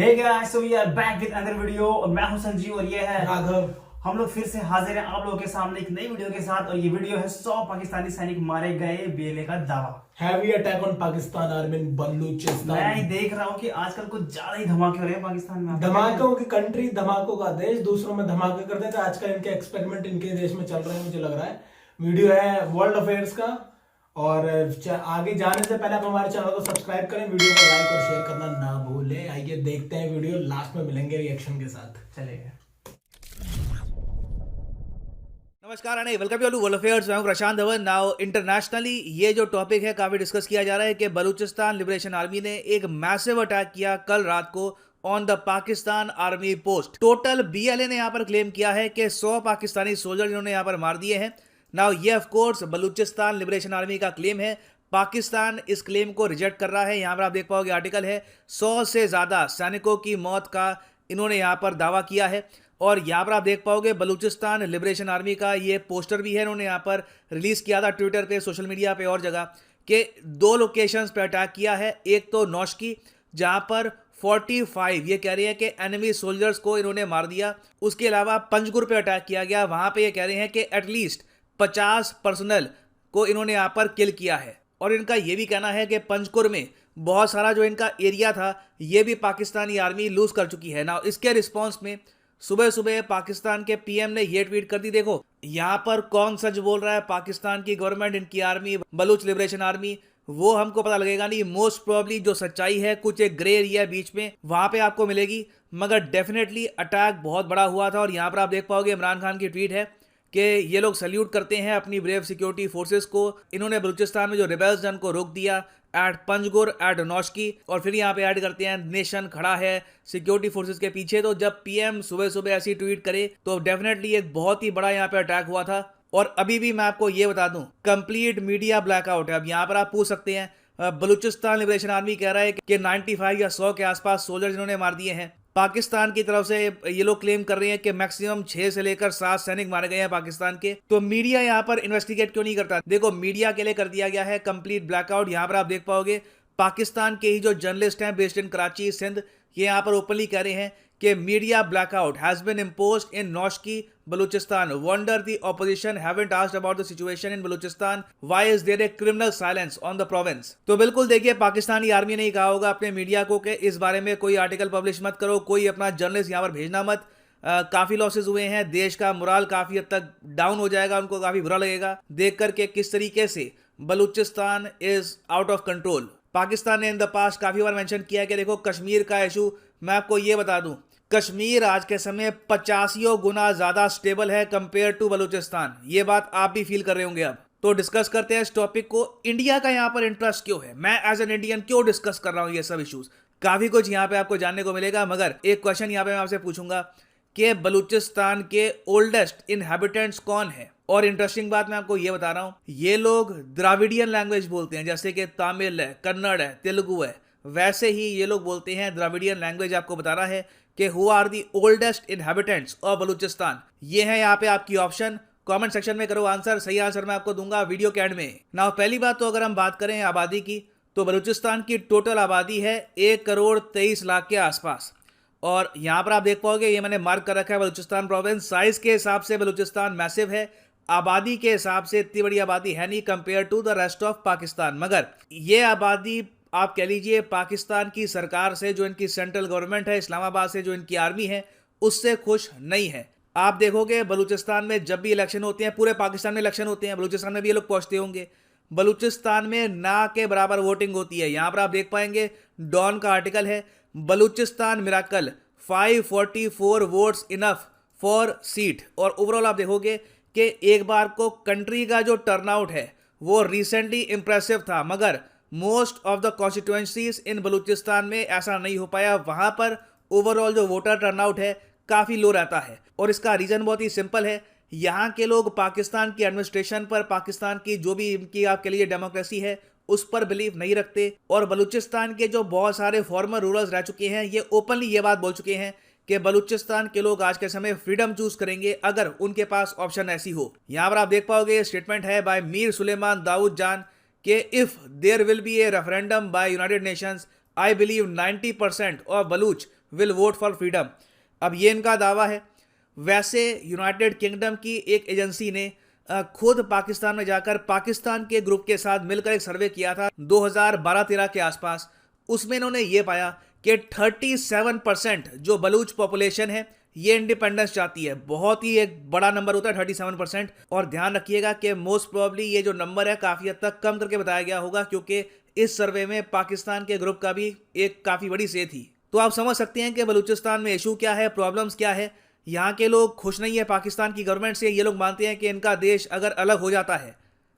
Hey guys, so we are back with another video और मैं हूं संजीव और ये है राघव। हम लोग फिर से हाजिर हैं आप लोगों के सामने एक नई वीडियो के साथ। और ये वीडियो है 100 पाकिस्तानी सैनिक मारे गए बीएलए का दावा। Heavy attack on Pakistan army इन मैं बलूचिस्तान। देख रहा हूँ कि आजकल कुछ ज्यादा ही धमाके हो रहे हैं पाकिस्तान में। धमाकों की कंट्री, धमाकों का देश, दूसरों में धमाके करते थे। आजकल इनके एक्सपेरिमेंट इनके देश में चल रहे हैं, मुझे लग रहा है। वीडियो है वर्ल्ड अफेयर्स का। और आगे जाने से पहले आप हमारे चैनल को सब्सक्राइब करें, वीडियो को लाइक और शेयर करना ना भूलें। आइए देखते हैं वीडियो, लास्ट में मिलेंगे रिएक्शन के साथ। चलेगा। नमस्कार and welcome to world affairs. मैं हूं प्रशांत धवन। नाउ इंटरनेशनली ये जो टॉपिक है काफी डिस्कस किया जा रहा है कि बलूचिस्तान लिबरेशन आर्मी ने एक मैसिव अटैक किया कल रात को on the Pakistan army post. Total BLA ने यहां पर क्लेम किया है कि 100 पाकिस्तानी सोल्जर इन्होंने यहां पर मार दिए हैं। नाउ ये of course Balochistan liberation army का क्लेम है। पाकिस्तान इस क्लेम को रिजेक्ट कर रहा है। यहां पर आप देख पाओगे आर्टिकल है 100 से ज्यादा सैनिकों की मौत का इन्होंने यहां पर दावा किया है। और यहाँ पर आप देख पाओगे बलूचिस्तान लिबरेशन आर्मी का ये पोस्टर भी है, इन्होंने यहाँ पर रिलीज किया था ट्विटर पे, सोशल मीडिया पे और जगह के 2 लोकेशंस पे अटैक किया है। एक तो नौशकी जहाँ पर 45 ये कह रहे हैं कि एनिमी सोल्जर्स को इन्होंने मार दिया। उसके अलावा पंजगुर पे अटैक किया गया, वहाँ पे ये कह रहे हैं कि एटलीस्ट 50 पर्सनल को इन्होंने यहाँ पर किल किया है। और इनका ये भी कहना है कि पंजकुर में बहुत सारा जो इनका एरिया था ये भी पाकिस्तानी आर्मी लूज कर चुकी है ना। इसके रिस्पॉन्स में सुबह सुबह पाकिस्तान के पीएम ने ये ट्वीट कर दी। देखो यहाँ पर कौन सच बोल रहा है, पाकिस्तान की गवर्नमेंट, इनकी आर्मी, बलूच लिबरेशन आर्मी, वो हमको पता लगेगा नहीं। मोस्ट प्रोबेबली जो सच्चाई है कुछ एक ग्रे एरिया बीच में वहां पे आपको मिलेगी, मगर डेफिनेटली अटैक बहुत बड़ा हुआ था। और यहाँ पर आप देख पाओगे इमरान खान की ट्वीट है कि ये लोग सल्यूट करते हैं अपनी ब्रेव सिक्योरिटी फोर्सेस को। इन्होंने बलूचिस्तान में जो रिबेल्स जन को रोक दिया एट पंजगुर, एट नौशकी, और फिर यहाँ पे ऐड करते हैं नेशन खड़ा है सिक्योरिटी फोर्सेस के पीछे। तो जब पीएम सुबह सुबह ऐसी ट्वीट करे तो डेफिनेटली एक बहुत ही बड़ा यहाँ पे अटैक हुआ था। और अभी भी मैं आपको ये बता दूं, कंप्लीट मीडिया ब्लैकआउट है। अब यहाँ पर आप पूछ सकते हैं बलूचिस्तान लिबरेशन आर्मी कह रहा है कि 95 या 100 के आसपास सोल्जर इन्होंने मार दिए हैं। पाकिस्तान की तरफ से ये लोग क्लेम कर रहे हैं कि मैक्सिमम 6 से लेकर 7 सैनिक मारे गए हैं पाकिस्तान के। तो मीडिया यहाँ पर इन्वेस्टिगेट क्यों नहीं करता? देखो मीडिया के लिए कर दिया गया है कंप्लीट ब्लैकआउट। यहाँ पर आप देख पाओगे पाकिस्तान के ही जो जर्नलिस्ट हैं बेस्ड इन कराची, सिंध, ये यहाँ पर ओपनली कह रहे हैं कि media blackout has been imposed in Noshki, Balochistan. Wonder the opposition haven't asked about the situation in Balochistan, why is there a criminal silence on the province. तो बिल्कुल देखिए, पाकिस्तानी आर्मी ने ही कहा होगा अपने मीडिया को कि इस बारे में कोई आर्टिकल पब्लिश मत करो, कोई अपना जर्नलिस्ट यहाँ पर भेजना मत। काफी लॉसेज हुए हैं, देश का मोराल काफी हद तक डाउन हो जाएगा, उनको काफी बुरा लगेगा देख करके किस तरीके से Balochistan is out of control. Pakistan ने इन द पास्ट काफी बार मेंशन किया कि देखो कश्मीर का इशू, मैं आपको ये बता दूं, कश्मीर आज के समय 85 गुना ज्यादा स्टेबल है कंपेयर टू बलूचिस्तान। ये बात आप भी फील कर रहे होंगे। अब तो डिस्कस करते हैं इस टॉपिक को। इंडिया का यहाँ पर इंटरेस्ट क्यों है, मैं एज एन इंडियन क्यों डिस्कस कर रहा हूँ ये सब इश्यूज, काफी कुछ यहाँ पे आपको जानने को मिलेगा। मगर एक क्वेश्चन यहाँ पे मैं आपसे पूछूंगा कि बलूचिस्तान के ओल्डेस्ट इनहेबिटेंट्स कौन है? और इंटरेस्टिंग बात मैं आपको ये बता रहा हूँ, ये लोग द्राविडियन लैंग्वेज बोलते हैं, जैसे कि तमिल है, कन्नड़ है, तेलुगु है, वैसे ही ये लोग बोलते हैं द्राविडियन लैंग्वेज। आपको बता रहा है कि who are the oldest inhabitants of Balochistan. ये है यहाँ पे आपकी ऑप्शन, कमेंट सेक्शन में करो आंसर। सही आंसर मैं आपको दूंगा वीडियो के एंड में। ना पहली बात तो अगर हम बात करें आबादी की, तो बलूचिस्तान की टोटल आबादी है 1,23,00,000 के आसपास। और यहाँ पर आप देख पाओगे, ये मैंने मार्क कर रखा है बलूचिस्तान प्रोविंस। साइज के हिसाब से बलूचिस्तान मैसिव है, आबादी के हिसाब से इतनी बड़ी आबादी है नहीं compare to the rest of Pakistan. मगर ये आबादी आप कह लीजिए पाकिस्तान की सरकार से, जो इनकी सेंट्रल गवर्नमेंट है, इस्लामाबाद से जो इनकी आर्मी है, उससे खुश नहीं है। आप देखोगे बलूचिस्तान में जब भी इलेक्शन होते हैं, पूरे पाकिस्तान में इलेक्शन होते हैं, बलूचिस्तान में भी ये लोग पहुंचते होंगे, बलूचिस्तान में ना के बराबर वोटिंग होती है। यहां पर आप देख पाएंगे डॉन का आर्टिकल है, Balochistan miracle 544 votes enough for seat. और ओवरऑल आप देखोगे कि एक बार को कंट्री का जो टर्नआउट है वो रिसेंटली इंप्रेसिव था, मगर मोस्ट ऑफ द कॉन्स्टिट्यूएंसीज इन बलूचिस्तान में ऐसा नहीं हो पाया। वहां पर ओवरऑल जो वोटर टर्नआउट है काफी लो रहता है। और इसका रीजन बहुत ही सिंपल है, यहाँ के लोग पाकिस्तान की एडमिनिस्ट्रेशन पर, पाकिस्तान की जो भी इनकी आपके लिए डेमोक्रेसी है, उस पर बिलीव नहीं रखते। और बलूचिस्तान के जो बहुत सारे फॉर्मर रूलर्स रह चुके हैं, ये ओपनली ये बात बोल चुके हैं कि बलूचिस्तान के लोग आज के समय फ्रीडम चूज करेंगे अगर उनके पास ऑप्शन ऐसी हो। यहां पर आप देख पाओगे ये स्टेटमेंट है बाय मीर सुलेमान दाऊद जान कि if there will be a referendum by United Nations, I believe 90% of Baloch will vote for freedom. अब ये इनका दावा है। वैसे यूनाइटेड किंगडम की एक एजेंसी ने खुद पाकिस्तान में जाकर पाकिस्तान के ग्रुप के साथ मिलकर एक सर्वे किया था 2012-13 के आसपास। उसमें इन्होंने ये पाया कि 37% जो बलूच पॉपुलेशन है ये इंडिपेंडेंस चाहती है। बहुत ही एक बड़ा नंबर होता है 37%। और ध्यान रखिएगा कि मोस्ट प्रोबेबली ये जो नंबर है काफ़ी हद तक कम करके बताया गया होगा, क्योंकि इस सर्वे में पाकिस्तान के ग्रुप का भी एक काफ़ी बड़ी से थी। तो आप समझ सकते हैं कि बलूचिस्तान में इशू क्या है, प्रॉब्लम्स क्या है। यहाँ के लोग खुश नहीं है पाकिस्तान की गवर्नमेंट से। ये लोग मानते हैं कि इनका देश अगर अलग हो जाता है,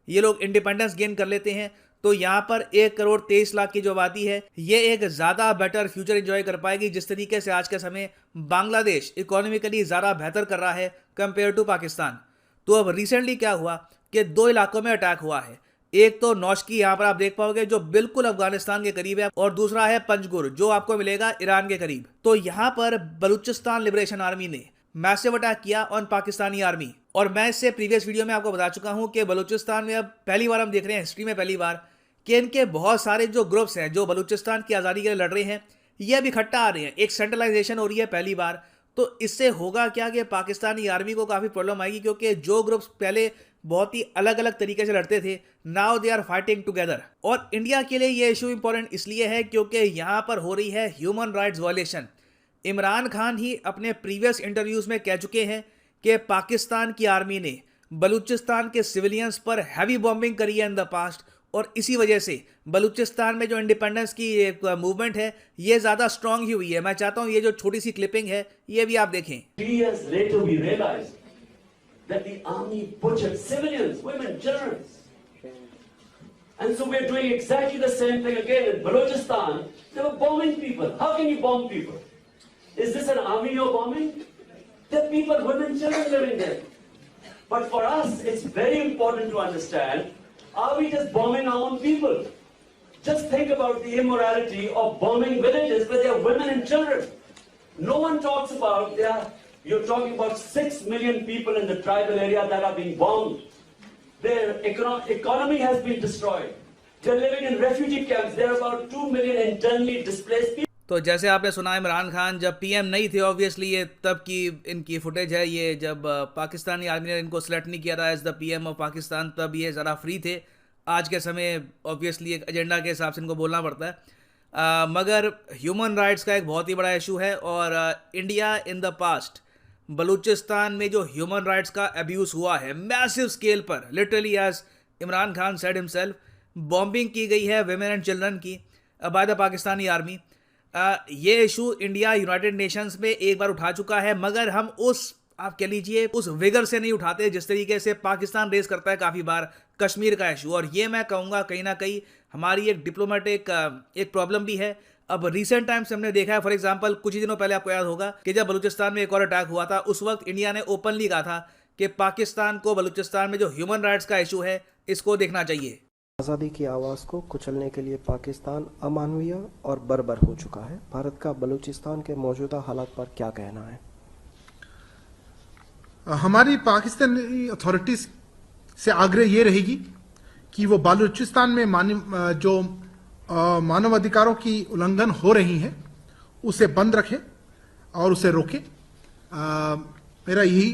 ये लोग इंडिपेंडेंस गेन कर लेते हैं, तो यहाँ पर 1,23,00,000 की जो आबादी है ये एक ज़्यादा बेटर फ्यूचर एंजॉय कर पाएगी। जिस तरीके से आज के समय बांग्लादेश इकोनॉमिकली ज़्यादा बेहतर कर रहा है कंपेयर टू पाकिस्तान। तो अब रिसेंटली क्या हुआ कि 2 इलाकों में अटैक हुआ है। एक तो नौशकी, यहाँ पर आप देख पाओगे, जो बिल्कुल अफगानिस्तान के करीब है, और दूसरा है पंजगुर, जो आपको मिलेगा ईरान के करीब। तो यहाँ पर बलूचिस्तान लिबरेशन आर्मी ने मैसिव अटैक किया ऑन पाकिस्तानी आर्मी। और मैं इससे प्रीवियस वीडियो में आपको बता चुका हूँ कि बलूचिस्तान में अब पहली बार हम देख रहे हैं, हिस्ट्री में पहली बार, कि इनके बहुत सारे जो ग्रुप्स हैं जो बलूचिस्तान की आज़ादी के लिए लड़ रहे हैं, ये अब इकट्ठा आ रहे हैं। एक सेंट्रलाइजेशन हो रही है पहली बार। तो इससे होगा क्या कि पाकिस्तानी आर्मी को काफ़ी प्रॉब्लम आएगी, क्योंकि जो ग्रुप्स पहले बहुत ही अलग अलग तरीके से लड़ते थे, now they are fighting together. और इंडिया के लिए ये इशू इंपॉर्टेंट इसलिए है क्योंकि यहाँ पर हो रही है human rights violation. Imran Khan ही अपने प्रीवियस इंटरव्यूज़ में कह चुके हैं कि पाकिस्तान की आर्मी ने बलूचिस्तान के सिविलियंस पर हैवी बॉम्बिंग करी है इन द पास्ट, और इसी वजह से बलूचिस्तान में जो इंडिपेंडेंस की मूवमेंट है ये ज़्यादा स्ट्रांग ही हुई है। मैं चाहता हूँ ये जो छोटी सी क्लिपिंग है ये भी आप देखें। 3 years later, we realized that the army butchered civilians, women, children. And so we're doing exactly the same thing again. In Balochistan, they were bombing people. How can you bomb people? Is this an army you're bombing? There are people, women, children living there. But for us, it's very important to understand, are we just bombing our own people? Just think about the immorality of bombing villages where there are women and children. No one talks about you're talking about 6 million people in the tribal area that are being bombed. Their economy has been destroyed. They're living in refugee camps. There are about 2 million internally displaced people. तो जैसे आपने सुना, इमरान खान जब PM नहीं थे, obviously ये तब की इनकी फुटेज है, ये जब पाकिस्तानी आर्मी ने इनको सेलेक्ट नहीं किया था as the PM of Pakistan, तब ये ज़रा फ्री थे। आज के समय ऑब्वियसली एक एजेंडा के हिसाब से इनको बोलना पड़ता है। मगर ह्यूमन राइट्स का एक बहुत ही बड़ा इशू है, और India in the past Balochistan में जो ह्यूमन राइट्स का अब्यूज़ हुआ है मैसिव स्केल पर, literally as Imran Khan said himself, bombing की गई है विमेन एंड चिल्ड्रन की बाय द पाकिस्तानी आर्मी। ये इशू इंडिया यूनाइटेड नेशंस में एक बार उठा चुका है, मगर हम उस, आप कह लीजिए, उस विगर से नहीं उठाते जिस तरीके से पाकिस्तान रेस करता है काफ़ी बार कश्मीर का इशू। और ये मैं कहूँगा कहीं ना कहीं हमारी एक डिप्लोमेटिक एक प्रॉब्लम भी है। अब रिसेंट टाइम्स हमने देखा है, फॉर एग्जांपल कुछ ही दिनों पहले आपको याद होगा कि जब बलूचिस्तान में एक और अटैक हुआ था, उस वक्त इंडिया ने ओपनली कहा था कि पाकिस्तान को बलूचिस्तान में जो ह्यूमन राइट्स का इशू है इसको देखना चाहिए। आज़ादी की आवाज़ को कुचलने के लिए पाकिस्तान अमानवीय और बर्बर हो चुका है। भारत का बलूचिस्तान के मौजूदा हालात पर क्या कहना है? हमारी पाकिस्तानी अथॉरिटीज़ से आग्रह ये रहेगी कि वो बलूचिस्तान में मानवाधिकारों की उल्लंघन हो रही है उसे बंद रखे और उसे रोके। मेरा यही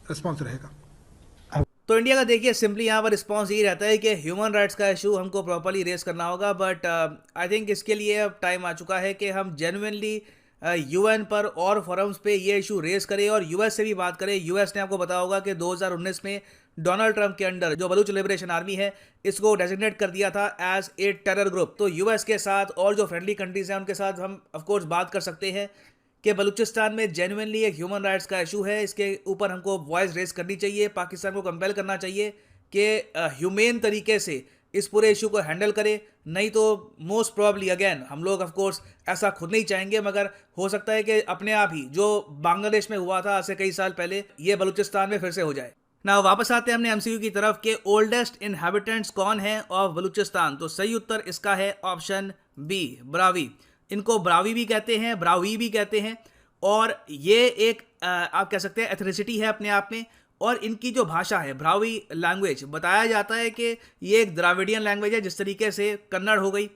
रिस्पॉन्स रहेगा। तो इंडिया का देखिए सिंपली यहाँ पर रिस्पॉन्स यही रहता है कि ह्यूमन राइट्स का इशू हमको प्रॉपर्ली रेस करना होगा। बट आई थिंक इसके लिए अब टाइम आ चुका है कि हम जेन्युइनली यूएन पर और फोरम्स पे ये इशू रेस करें और यूएस से भी बात करें। यूएस ने आपको पता होगा कि 2019 में डोनाल्ड ट्रंप के अंडर जो बलूच लिबरेशन आर्मी है इसको डेजिग्नेट कर दिया था एज ए टेरर ग्रुप। तो यूएस के साथ और जो फ्रेंडली कंट्रीज हैं उनके साथ हम ऑफकोर्स बात कर सकते हैं कि बलूचिस्तान में जेन्युइनली एक ह्यूमन राइट्स का इशू है, इसके ऊपर हमको वॉइस रेस करनी चाहिए। पाकिस्तान को कंपेल करना चाहिए कि ह्यूमेन तरीके से इस पूरे इशू को हैंडल करे, नहीं तो मोस्ट प्रॉब्ली अगेन हम लोग ऑफ कोर्स ऐसा खुद नहीं चाहेंगे, मगर हो सकता है कि अपने आप ही जो बांग्लादेश में हुआ था आज से कई साल पहले ये बलूचिस्तान में फिर से हो जाए ना। वापस आते हैं हमने एमसीक्यू की तरफ के ओल्डेस्ट इनहैबिटेंट्स कौन है ऑफ बलूचिस्तान। तो सही उत्तर इसका है ऑप्शन बी, ब्रावी। इनको ब्रावी भी कहते हैं, ब्रावी भी कहते हैं, और ये एक आप कह सकते हैं एथनिसिटी है अपने आप में। और इनकी जो भाषा है ब्रावी लैंग्वेज, बताया जाता है कि ये एक द्राविडियन लैंग्वेज है, जिस तरीके से कन्नड़ हो गई,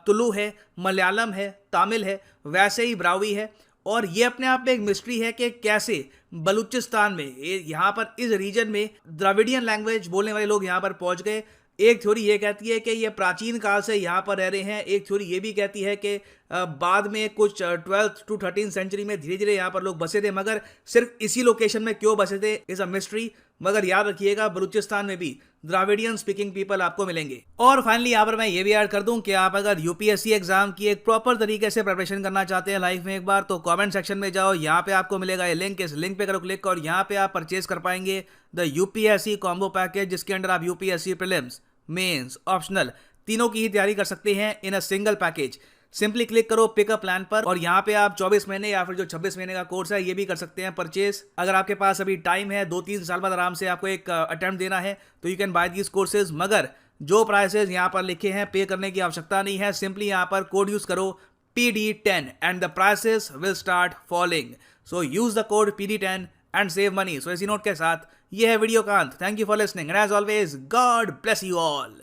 तुलु है, मलयालम है, तमिल है, वैसे ही ब्रावी है। और ये अपने आप में एक मिस्ट्री है कि कैसे बलूचिस्तान में, यहाँ पर इस रीजन में द्रविडियन लैंग्वेज बोलने वाले लोग यहाँ पर पहुँच गए। एक थ्योरी ये कहती है कि ये प्राचीन काल से यहाँ पर रह रहे हैं। एक थ्योरी ये भी कहती है कि बाद में कुछ 12th to 13th सेंचुरी में धीरे धीरे यहाँ पर लोग बसे थे, मगर सिर्फ इसी लोकेशन में क्यों बसे थे इज अ मिस्ट्री। मगर याद रखिएगा, बलूचिस्तान में भी द्राविडियन स्पीकिंग पीपल आपको मिलेंगे। और फाइनली यहाँ पर मैं ये भी ऐड कर दूं कि आप अगर यूपीएससी एग्जाम की एक प्रॉपर तरीके से प्रिपरेशन करना चाहते हैं लाइफ में एक बार, तो कमेंट सेक्शन में जाओ, यहाँ पे आपको मिलेगा ये लिंक। इस लिंक पे करो क्लिक और यहाँ पे आप परचेज कर पाएंगे द यूपीएससी कॉम्बो पैकेज, जिसके अंदर आप यूपीएससी प्रीलिम्स, मेंस, ऑप्शनल तीनों की ही तैयारी कर सकते हैं in a single package. Simply click करो पिकअप प्लान पर और यहाँ पे आप 24 महीने या फिर जो 26 महीने का कोर्स है ये भी कर सकते हैं परचेज। अगर आपके पास अभी टाइम है, 2-3 साल बाद आराम से आपको एक अटेम्प्ट देना है, तो you can buy these courses. मगर जो प्राइसेस यहाँ पर लिखे हैं पे करने की आवश्यकता नहीं है। सिंपली यहाँ पर कोड यूज करो PD10 and the prices will start falling. So use the code PD10 and save money. So इसी नोट के साथ ये है वीडियो का अंत। Thank you for listening and as always God bless you all.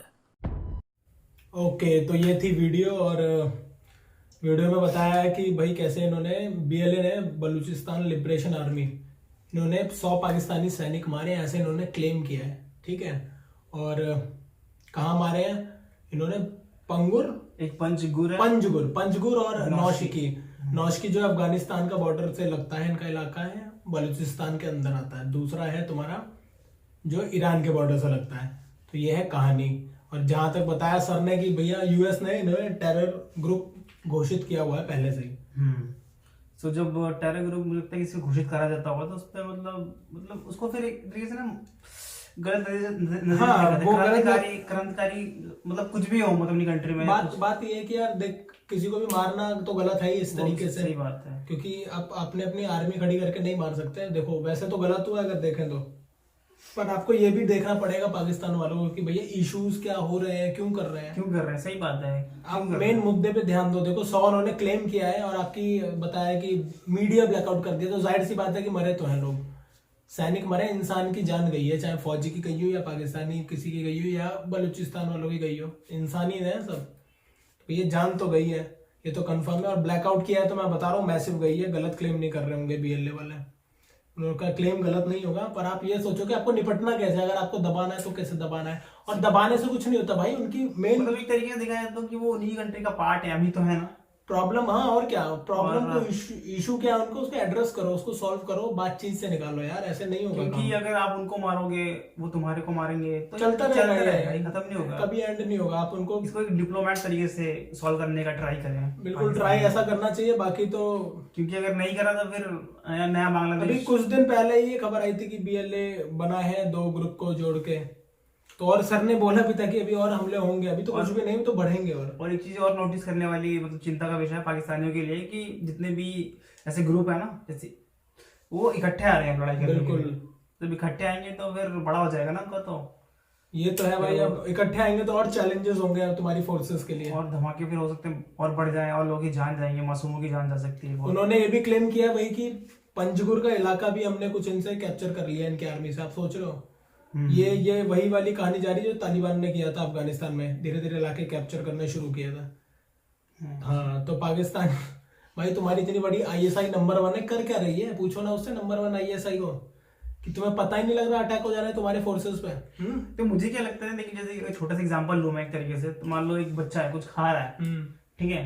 Okay, तो ये थी वीडियो और वीडियो में बताया है कि भाई कैसे इन्होंने BLA ने बलूचिस्तान लिबरेशन आर्मी इन्होंने 100 पाकिस्तानी सैनिक मारे हैं, ऐसे इन्होंने क्लेम किया है। ठीक है, और कहाँ मारे हैं इन्होंने? एक पंजगुर और नौशकी जो अफगानिस्तान का बॉर्डर से लगता है, इनका इलाका है, बलूचिस्तान के अंदर आता है। दूसरा है तुम्हारा जो ईरान के बॉर्डर से लगता है। तो ये है कहानी। और जहां तक बताया सर ने कि भैया यूएस ने इन्हें टेरर ग्रुप घोषित किया हुआ है पहले से ही। सो जब टेरर ग्रुप मुझे लगता है किसी घोषित करा जाता होगा तो उस पर मतलब उसको फिर एक तरीके से ना गलत क्रांतिकारी मतलब कुछ भी हो मतलब अपनी कंट्री में। बात ये है कि यार देख, किसी को भी मारना तो गलत है ही इस तरीके से। सही बात है, क्योंकि आप अपने अपनी आर्मी खड़ी करके नहीं मार सकते। देखो वैसे तो गलत हुआ अगर देखें तो, पर आपको ये भी देखना पड़ेगा पाकिस्तान वालों को कि भैया इश्यूज क्या हो रहे हैं, क्यों कर रहे हैं। सही बात है। आप मेन मुद्दे पे ध्यान दो। देखो 100 उन्होंने क्लेम किया है और आपकी बताया कि मीडिया ब्लैकआउट कर दिया, तो जाहिर सी बात है कि मरे तो हैं लोग, सैनिक मरे, इंसान की जान गई है, चाहे फौजी की गई हो या पाकिस्तानी किसी की गई हो या बलूचिस्तान वालों की गई हो, इंसानी है सब। तो ये जान तो गई है, ये तो कंफर्म है। और ब्लैकआउट किया है तो मैं बता रहा हूँ मैसिव गई है। गलत क्लेम नहीं कर रहे होंगे BLA वाले, उनका क्लेम गलत नहीं होगा। पर आप ये सोचो कि आपको निपटना कैसे, अगर आपको दबाना है तो कैसे दबाना है। और दबाने से कुछ नहीं होता भाई। उनकी मेन मतलब एक तरीके से देखा जाए तो कि वो उन्हीं कंट्री का पार्ट है, अभी तो है ना प्रॉब्लम। हाँ, और क्या प्रॉब्लम को इशू क्या है उनको, उसको एड्रेस करो, उसको सॉल्व करो, बातचीत से निकालो यार, ऐसे नहीं होगा। क्योंकि अगर आप उनको मारोगे वो तुम्हारे को मारेंगे तो चलता रहेगा, खत्म नहीं होगा, कभी एंड नहीं होगा। आप उनको इसको एक डिप्लोमेट तरीके से सॉल्व करने का ट्राई करें। बिल्कुल ट्राई ऐसा करना चाहिए। बाकी तो क्योंकि अगर नहीं करा तो फिर नया बांग्लादेश। अभी कुछ दिन पहले ये खबर आई थी कि BLA बना है 2 ग्रुप को जोड़ के, तो और सर ने बोला भी था कि अभी और हमले होंगे, अभी तो कुछ भी नहीं, तो बढ़ेंगे। और एक चीज और नोटिस करने वाली मतलब चिंता का विषय है पाकिस्तानियों के लिए कि जितने भी ऐसे ग्रुप है ना, जैसे वो इकट्ठे आ रहे हैं लड़ाई करने के लिए। जब इकट्ठे आएंगे तो फिर बड़ा हो जाएगा ना उनका। तो ये तो है भाई, अब इकट्ठे आएंगे तो और चैलेंजेस होंगे अब तुम्हारी फोर्सेस के लिए, और धमाके फिर हो सकते हैं और बढ़ जाए और लोगों की जान जाएंगे, मासूमों की जान जा सकती है। उन्होंने ये भी क्लेम किया भाई कि पंजगुर का इलाका भी हमने कुछ इनसे कैप्चर कर लिया इनकी आर्मी से। आप सोच रहे हो, ये वही वाली कहानी जारी जो तालिबान ने किया था अफगानिस्तान में, धीरे धीरे इलाके कैप्चर करना शुरू किया था। हाँ, तो पाकिस्तान भाई तुम्हारी इतनी बड़ी ISI नंबर 1 है, कर क्या रही है? पूछो ना उससे नंबर 1 ISI को कि तुम्हें पता ही नहीं लग रहा अटैक हो जा रहा है तुम्हारे फोर्सेस पे। तो मुझे क्या लगता है, देखिए जैसे छोटा सा एग्जांपल लूं मैं एक तरीके से, तो मान लो एक बच्चा है कुछ खा रहा है, ठीक है,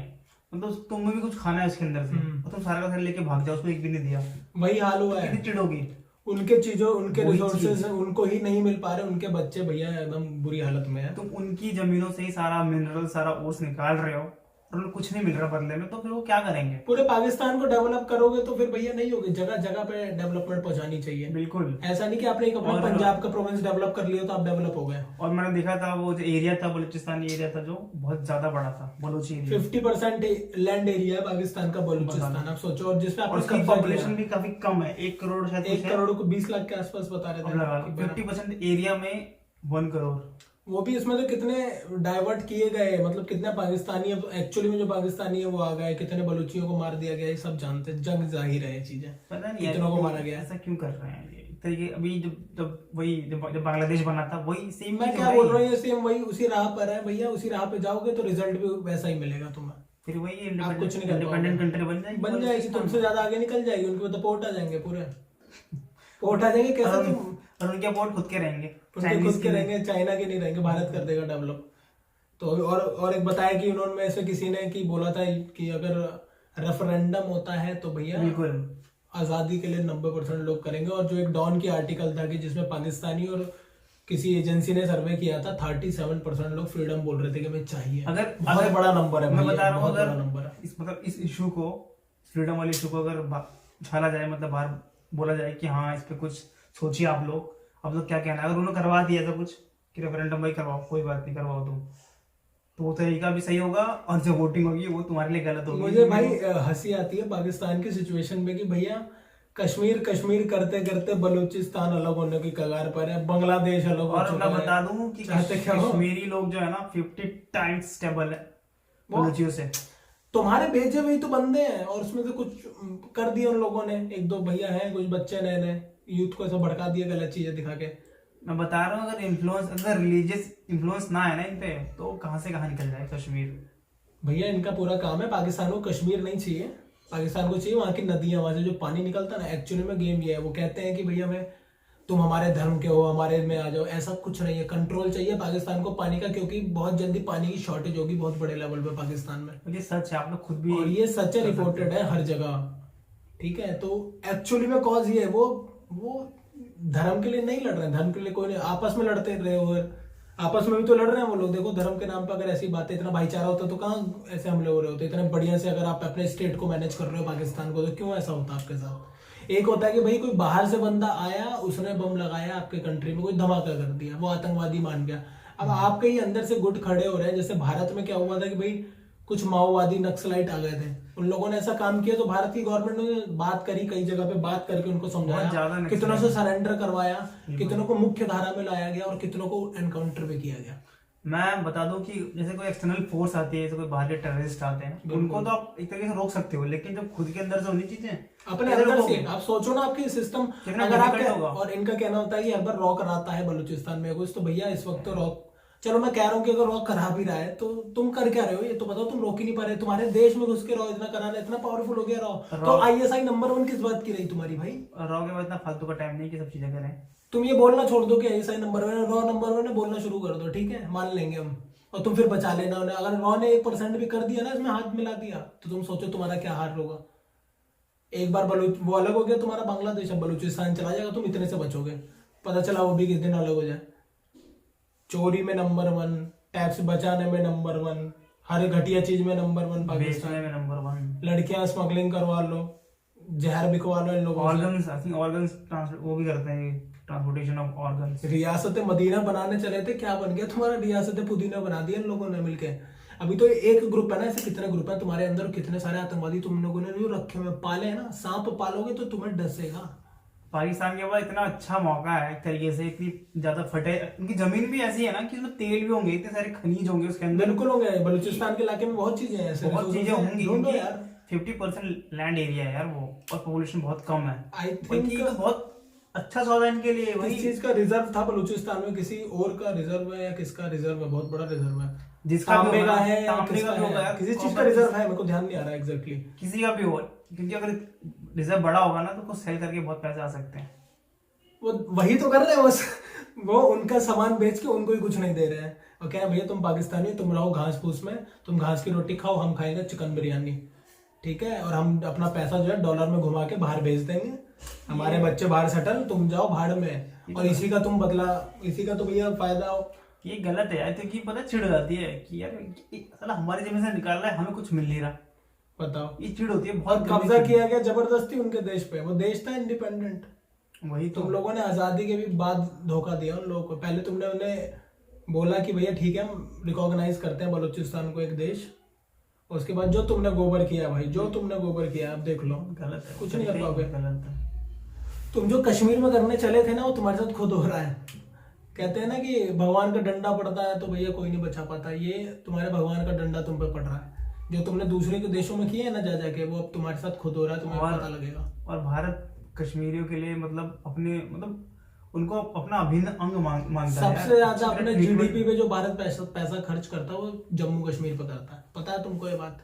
मतलब तुम्हें भी कुछ खाना है उसके अंदर से और तुम सारा का सारा लेके भाग जाओ, उसको एक भी नहीं दिया, वही हाल हुआ है। कितनी चिढ़ होगी। उनके चीजों, उनके रिसोर्सेज उनको ही नहीं मिल पा रहे, उनके बच्चे भैया एकदम बुरी हालत में है। तुम उनकी जमीनों से ही सारा मिनरल, सारा ओस निकाल रहे हो और उनको कुछ नहीं मिल रहा बदले में, तो फिर वो क्या करेंगे? पूरे पाकिस्तान को डेवलप करोगे तो फिर भैया नहीं होगी, जगह जगह पे डेवलपमेंट पहुंचानी चाहिए। बिल्कुल, ऐसा नहीं कि आपने एक अपना पंजाब का प्रोविंस डेवलप कर लिया तो आप डेवलप हो गए। और मैंने देखा था वो जो एरिया था, बलूचिस्तानी एरिया था जो बहुत ज्यादा बड़ा था, बलूची एरिया, 50% लैंड एरिया है पाकिस्तान का बलूचिस्तान, आप सोचो। और जिसमें उसकी पॉपुलेशन भी काफी कम है, 1 करोड़ शायद, 1 करोड़ को 20 लाख के आसपास बता रहे थे। 50% एरिया में 1 करोड़। वो भी इसमें तो कितने डाइवर्ट किए गए, मतलब कितने पाकिस्तानी एक्चुअली में जो पाकिस्तानी है वो आ गए, कितने बलूचियों को मार दिया गया, ये सब जानते, जग जाहिर है ये चीजें। पता नहीं कितनों को मारा गया, ऐसा क्यों कर रहे हैं ये, तरीके अभी जब बांग्लादेश बना था वही सेम। मैं क्या बोल रहा हूँ, ये सेम वही उसी राह पर है भैया, उसी राह पे जाओगे तो रिजल्ट भी वैसा ही मिलेगा तुम्हें। फिर वही आप कुछ नहीं कर इंडिपेंडेंट पाओगे। कंट्री बन जाएगी तुमसे ज्यादा आगे निकल जाएगी, उनके तो पोर्ट आ जाएंगे पूरे, पोर्ट आ जाएंगे कैसे तुम, और उनके पोर्ट खुद के रहेंगे, उनके खुद के रहेंगे, चाइना के नहीं रहेंगे, भारत कर देगा डेवलप। तो और एक बताया कि उन्होंने ऐसे किसी ने कि बोला था कि अगर रेफरेंडम होता है तो भैया बिल्कुल आजादी के लिए 90% लोग करेंगे। और जो एक डॉन की आर्टिकल था कि जिसमें पाकिस्तानी और किसी एजेंसी ने सर्वे किया था, 37% लोग फ्रीडम बोल रहे थे कि हमें चाहिए। बहुत बड़ा नंबर है, मैं बता रहा हूँ, बहुत बड़ा अगर नंबर है। इस इशू को, फ्रीडम वाले इशू को अगर उछाला जाए, मतलब बाहर बोला जाए कि हाँ इस पे कुछ सोचिए आप लोग क्या कहना है। अगर उन्होंने करवा दिया था कुछ कि रेफरेंडम भाई करवाओ, कोई बात नहीं करवाओ तुम, तो वो तरीका भी सही होगा, और जो वोटिंग होगी वो तुम्हारे लिए गलत होगी। मुझे भाई हंसी आती है पाकिस्तान की सिचुएशन में कि भैया कश्मीर करते करते बलूचिस्तान अलग होने की कगार पर है, बांग्लादेश अलग हो और चुका मैं है। बता दूं कि कश्मीरी लोग जो है ना 50 टाइम्स स्टेबल है बलूचियों से। तुम्हारे भेजे हुए तो बंदे हैं, और उसमें से कुछ कर दिया उन लोगों ने, एक दो भैया हैं, कुछ बच्चे नए यूथ को ऐसा भड़का दिया गलत चीजें दिखा के। मैं बता रहा हूँ अगर रिलीजियस इन्फ्लुएंस ना है ना इन पे, तो कहाँ से कहाँ निकल जाए कश्मीर। भैया इनका पूरा काम है, पाकिस्तान को कश्मीर नहीं चाहिए, पाकिस्तान को चाहिए वहां की नदियां, वहां से जो पानी निकलता है ना। एक्चुअली में गेम ये है, वो कहते हैं कि भैया तुम हमारे धर्म के हो, हमारे में आ जाओ, ऐसा कुछ नहीं है। कंट्रोल चाहिए पाकिस्तान को पानी का, क्योंकि बहुत जल्दी पानी की शॉर्टेज होगी बहुत बड़े लेवल पे पाकिस्तान में। ये सच है, आप लोग खुद भी, और ये सच है, रिपोर्टेड है हर जगह, ठीक है। तो एक्चुअली में कॉज ये है, वो धर्म के लिए नहीं लड़ रहे हैं, धर्म के लिए कोई नहीं, आपस में लड़ते रहे हो, आपस में भी तो लड़ रहे हैं वो लोग। देखो धर्म के नाम पर अगर ऐसी बातें, इतना भाईचारा होता तो कहाँ ऐसे हमले हो रहे होते इतने बढ़िया से। अगर आप अपने स्टेट को मैनेज कर रहे हो पाकिस्तान को, तो क्यों ऐसा होता आपके साथ। एक होता है कि भाई कोई बाहर से बंदा आया, उसने बम लगाया आपके कंट्री में, कोई धमाका कर दिया, वो आतंकवादी मान गया। अब आपके ही अंदर से गुट खड़े हो रहे हैं। जैसे भारत में क्या हुआ था कि भाई कुछ माओवादी नक्सलाइट आ गए थे, उन लोगों ने ऐसा काम किया, तो भारत की गवर्नमेंट ने बात करी, कई जगह पे बात करके उनको समझाया, कितनों से सरेंडर करवाया, कितनों को मुख्य धारा में लाया गया, और कितनों को एनकाउंटर भी किया गया। मैं बता दूं कि जैसे कोई एक्सटर्नल फोर्स आती है, जैसे कोई बाहर के टेररिस्ट आते हैं, उनको तो आप एक तरीके से रोक सकते हो, लेकिन जब खुद के अंदर से होनी चीजें अपने अंदर से, आप सोचो ना आपकी सिस्टम अगर आप, और इनका कहना होता है कि हर बार रॉ कराता है बलूचिस्तान में कुछ, तो भैया इस वक्त तो रॉ, चलो मैं कह रहा हूँ कि अगर रॉ करा भी रहा है तो तुम कर क्या रहे हो, ये तो बताओ। तुम रोक ही नहीं पा रहे, तुम्हारे देश में घुस के रॉ इतना करा रहा है, इतना पावरफुल हो गया रॉ, तो ISI नंबर 1 किस बात की रही तुम्हारी भाई। रॉ के बाद इतना फालतू का टाइम नहीं कि सब चीजें करें। तुम ये बोलना छोड़ दो कि ISI नंबर 1 रॉ नंबर 1 है, बोलना शुरू कर दो, ठीक है, मान लेंगे हम, और तुम फिर बचा लेना उन्हें। अगर रॉ ने 1% भी कर दिया ना, इसमें हाथ मिला दिया, तो तुम सोचो तुम्हारा क्या हाल होगा। एक बार वो अलग हो गया तुम्हारा बांग्लादेश, अब बलूचिस्तान चला जाएगा, तुम इतने से बचोगे, पता चला वो भी किस दिन अलग हो जाए। चोरी में नंबर 1, टैक्स बचाने में नंबर 1, हर घटिया चीज में नंबर 1 पाकिस्तान में नंबर 1। लड़कियां स्मगलिंग करवा लो, जहर बिकवा लो इन लोगों से। ऑर्गन्स वो भी करते हैं, ट्रांसपोर्टेशन ऑफ ऑर्गन्स। रियासत मदीना बनाने चले थे, क्या बन गया तुम्हारा, रियासत पुदीना बना दिया इन लोगों ने मिलके। अभी तो एक ग्रुप है ना, ऐसे कितने ग्रुप है तुम्हारे अंदर, कितने सारे आतंकवादी तुम लोगों ने जो रखे हुए पाले हैं ना। सांप पालोगे तो तुम्हें डसेगा। पाकिस्तान के पास इतना अच्छा मौका है, एक तरीके से इतनी ज्यादा फटे, उनकी जमीन भी ऐसी है ना कि उसमें तेल भी होंगे, इतने सारे खनिज होंगे उसके अंदर। बिल्कुल होंगे, बलूचिस्तान के इलाके में बहुत चीजें हैं ऐसे, बहुत चीजें होंगी, ढूंढो यार। 50% लैंड एरिया है यार वो, और पॉपुलेशन बहुत कम है। आई थिंक तो बहुत अच्छा सौदा इनके लिए। किस चीज का रिजर्व था बलूचिस्तान में, किसी और का रिजर्व है या किसका रिजर्व है, बहुत बड़ा रिजर्व है, जिसका तांबे का है या तांबे का भी होगा यार, किसी चीज का रिजर्व है, मेरे को ध्यान नहीं आ रहा एग्जैक्टली। किसी का भी हो, क्योंकि अगर रिजर्व बड़ा होगा ना तो कुछ सेल करके बहुत पैसे आ सकते हैं। वो वही तो कर रहे हैं बस, वो उनका सामान बेच के उनको ही कुछ नहीं दे रहे हैं, और क्या भैया तुम पाकिस्तानी, तुम रहो घास फूस में, तुम घास की रोटी खाओ, हम खाएंगे चिकन बिरयानी, ठीक है, और हम अपना पैसा जो है डॉलर में घुमा के बाहर भेज देंगे, हमारे बच्चे बाहर सेटल, तुम जाओ भाड़ में, और इसी का तुम बदला, इसी का तो भैया फायदा हो। ये गलत है यार, क्योंकि पता चिढ़ जाती है कि यार साला हमारी जमीन से निकाल रहा है, हमें कुछ मिल नहीं रहा। बताओ, ये चिढ़ होती है बहुत। कब्जा किया गया जबरदस्ती उनके देश पे, वो देश था इंडिपेंडेंट। वही तो तुम लोगों ने आजादी के भी बाद धोखा दिया उन लोगों को। पहले तुमने उन्हें बोला कि भैया ठीक है हम रिकॉग्नाइज करते हैं बलूचिस्तान को एक देश, उसके बाद जो तुमने गोबर किया भाई, जो तुमने गोबर किया, अब देख लो गलत है, कुछ नहीं कर पाओगे। गलत है। तुम जो कश्मीर में करने चले थे ना, वो तुम्हारे साथ खुद हो रहा है। कहते हैं ना कि भगवान का डंडा पड़ता है तो भैया कोई नहीं बचा पाता, ये तुम्हारे भगवान का डंडा तुम पे पड़ रहा है। जो तुमने दूसरे के देशों में किया है ना जा जाके, वो अब तुम्हारे साथ खुद हो रहा है, तुम्हें पता लगेगा। और भारत कश्मीरियों के लिए मतलब अपने मतलब उनको अपना अभिन्न अंग मानता है। सबसे ज्यादा यार। अपने जीडीपी पे जो भारत पैसा खर्च करता है वो जम्मू कश्मीर पे करता है। पता है तुमको ये बात?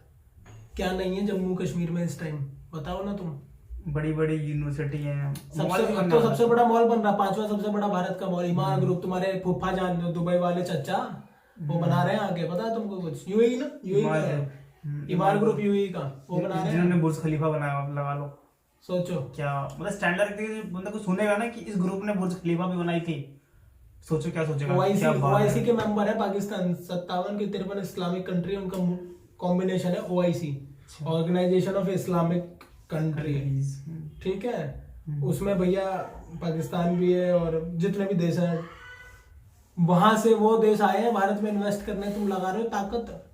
क्या नहीं है जम्मू कश्मीर में इस टाइम, बताओ ना तुम। बड़ी बड़ी यूनिवर्सिटी है, अब तो सबसे बड़ा मॉल बन रहा, 5वां सबसे बड़ा भारत का मॉल इमार ग्रुप। तुम्हारे फूफा जान दो दुबई वाले चचा, वो बना रहे हैं आगे। पता है तुमको कुछ? यूएई ना, यूएई का है इमार ग्रुप, यूएई का वो बना रहे हैं। जिन्होंने बुर्ज खलीफा बनाया, आप लगा लो। सोचो क्या मतलब स्टैंडर्ड बंदा को सुनेगा ना कि इस ग्रुप ने बुर्ज खलीफा भी बनाई थी, सोचो क्या सोचेगा। ओआईसी के मेंबर है पाकिस्तान। 57 के 53 इस्लामिक कंट्री उनका कॉम्बिनेशन है OIC, organization of Islamic country. ठीक है, उसमें भैया पाकिस्तान भी है और जितने भी देश हैं, वहां से वो देश आए हैं भारत में इन्वेस्ट करने। तुम लगा रहे हो ताकत?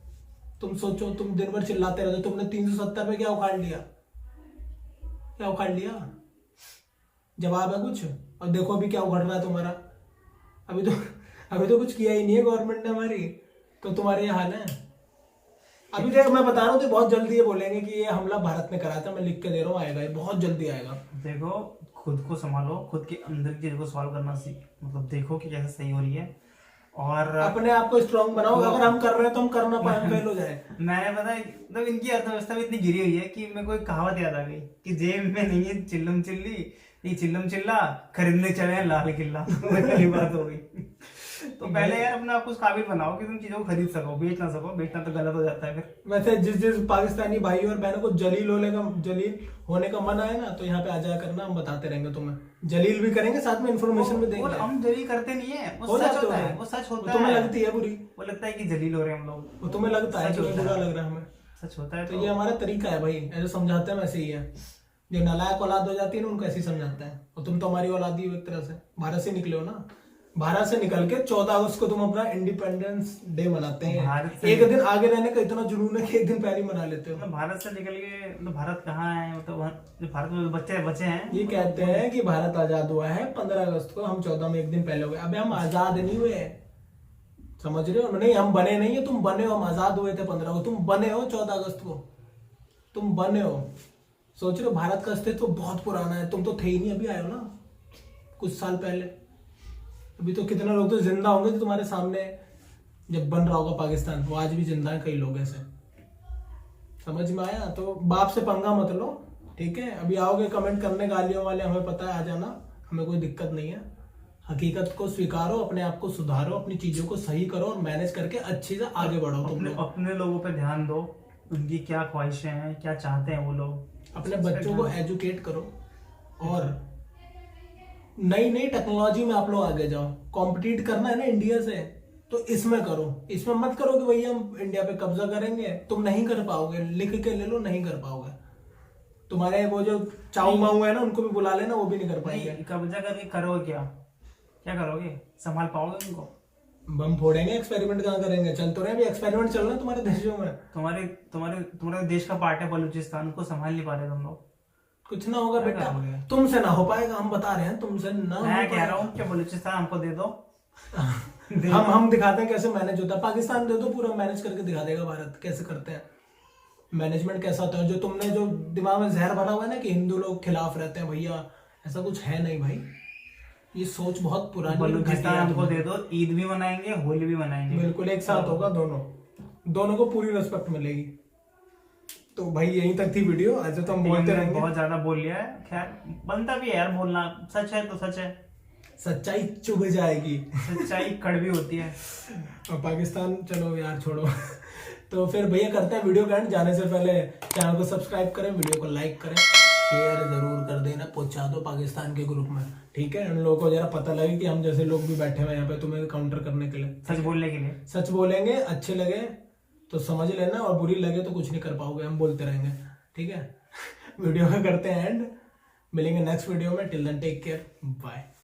तुम सोचो, तुम दिन भर चिल्लाते रहते, तुमने 370 पे क्या उखाड़ लिया? क्या उखाड़ लिया? जवाब है कुछ? और देखो अभी क्या उखड़ रहा है तुम्हारा। अभी तो कुछ किया ही नहीं है गवर्नमेंट ने हमारी, तो तुम्हारे ये हाल है। अभी देख मैं बता रहा हूँ, तो बहुत जल्दी ये बोलेंगे कि ये हमला भारत ने करा था। मैं लिख के दे रहा हूँ, आएगा, ये बहुत जल्दी आएगा। देखो, खुद को संभालो, खुद के अंदर की चीज को सॉल्व करना सीख, मतलब देखो कि कैसे सही हो रही है और अपने आप को स्ट्रॉन्ग बनाओ। अगर हम कर रहे हैं तो हम करना पाए, फेल हो जाए। मैंने पता है मतलब इनकी अर्थव्यवस्था भी इतनी गिरी हुई है कि मेरे को एक कहावत याद आ गई कि जेब में नहीं है चिल्लम चिल्ली, ये चिल्लम चिल्ला खरीदने चले हैं लाल किल्ला। वही बात हो गई। तो पहले यार अपने आप को उस काबिल बनाओ कि तुम चीजों को खरीद सको, बेच ना सको। बेचना तो गलत हो जाता है फिर। वैसे जिस पाकिस्तानी भाई और बहनों को जलील होने का मन आए ना, तो यहाँ पे आ जाया करना, हम बताते रहेंगे तुम्हें। जलील भी करेंगे, साथ में इन्फॉर्मेशन भी देंगे। हम जलील करते नहीं है, वो हो सच जाते होता हो। है, वो सच होता है। तुम्हें लगती है बुरी, वो लगता है कि जलील हो रहे हैं हम लोग, वो तुम्हें लगता है सच कि होता बुरा है। लग रहा है हमें। सच होता है। तो ये हमारा तरीका है भाई, ऐसे समझाते हैं वैसे ही है। जो नालायक औलाद हो जाती है ना, उनको ऐसे ही समझाते हैं। और तुम तो हमारी औलाद ही हो एक तरह से, भारत से निकले हो ना। भारत से निकल के 14 अगस्त को तुम अपना इंडिपेंडेंस डे मनाते हैं। एक दिन आगे रहने का इतना जुनून है कि एक दिन पहले मना लेते हो। भारत से निकल के मतलब भारत कहाँ है, मतलब जो भारत में बच्चे हैं ये कहते हैं कि भारत आजाद हुआ है 15 अगस्त को, हम 14 में एक दिन पहले हो गए। अबे हम आजाद नहीं हुए, समझ रहे हो? नहीं, हम बने नहीं है, तुम बने हो। हम आजाद हुए थे 15 को, तुम बने हो 14 अगस्त को, तुम बने हो। सोच रहे हो भारत का अस्तित्व बहुत पुराना है, तुम तो थे ही नहीं, अभी आए हो ना कुछ साल पहले। अभी तो कितने लोग तो जिंदा होंगे जो तुम्हारे सामने जब बन रहा होगा पाकिस्तान, वो आज भी जिंदा है कई लोग ऐसे। समझ में आया? तो बाप से पंगा मत लो, ठीक है? अभी आओगे कमेंट करने गालियों वाले, हमें पता है, आ जाना, हमें कोई दिक्कत नहीं है। हकीकत को स्वीकारो, अपने आप को सुधारो, अपनी चीजों को सही करो और मैनेज करके अच्छी से आगे बढ़ो। तुम लोग अपने लोगों पे ध्यान दो, उनकी क्या ख्वाहिशें हैं, क्या चाहते हैं वो लोग। अपने बच्चों को एजुकेट करो और नई नई टेक्नोलॉजी में आप लोग आगे जाओ। कॉम्पिटिट करना है ना इंडिया से, तो इसमें करो। इसमें मत करो कि भैया हम इंडिया पे कब्जा करेंगे, तुम नहीं कर पाओगे। लिख के ले लो, नहीं कर पाओगे। तुम्हारे वो जो चाऊ माऊ है ना, उनको भी बुला लेना, वो भी नहीं कर पाएंगे। कब्जा करके करोगे क्या करोगे? संभाल पाओगे उनको? बम फोड़ेंगे, एक्सपेरिमेंट कहाँ करेंगे? चल तो रहे अभी एक्सपेरिमेंट चल रहा है तुम्हारे देशों में। तुम्हारे देश का पार्ट है बलूचिस्तान, को संभाल नहीं पा रहे तुम लोग। कुछ ना होगा बेटा, करोगे? तुमसे ना हो पाएगा, हम बता रहे हैं, तुमसे ना। मैं कह रहा हूँ कि बलूचिस्तान हमको दे दो। हम दिखाते हैं कैसे मैनेज होता है। पाकिस्तान दे दो, पूरा मैनेज करके दिखा देगा भारत कैसे करते हैं। मैनेजमेंट कैसा होता है। जो तुमने जो दिमाग में जहर भरा हुआ है ना कि हिंदू लोग खिलाफ रहते हैं, भैया ऐसा कुछ है नहीं भाई। ये सोच बहुत पुरानी। बलूचिस्तान हमको दे दो, ईद भी मनाएंगे, होली भी मनाएंगे, बिल्कुल एक साथ होगा। दोनों को पूरी रिस्पेक्ट मिलेगी। तो भाई यहीं तक थी वीडियो। आज तो हम बोलते रहेंगे, बहुत ज्यादा बोल लिया है। खैर बनता भी है यार बोलना, सच है तो सच है, सच्चाई चुभ जाएगी, सच्चाई कड़वी होती है। और पाकिस्तान चलो यार छोड़ो। तो फिर भैया करते हैं वीडियो का एंड। जाने से पहले चैनल को सब्सक्राइब करें, वीडियो को लाइक करें, शेयर जरूर कर देना, पहुंचा दो पाकिस्तान के ग्रुप में, ठीक है? उन लोगों को जरा पता लगे कि हम जैसे लोग भी बैठे हुए यहाँ पे तुम्हें काउंटर करने के लिए, सच बोलने के लिए। सच बोलेंगे, अच्छे लगे तो समझ लेना, और बुरी लगे तो कुछ नहीं कर पाओगे, हम बोलते रहेंगे, ठीक है? वीडियो का करते हैं एंड, मिलेंगे नेक्स्ट वीडियो में। Till then take care, bye.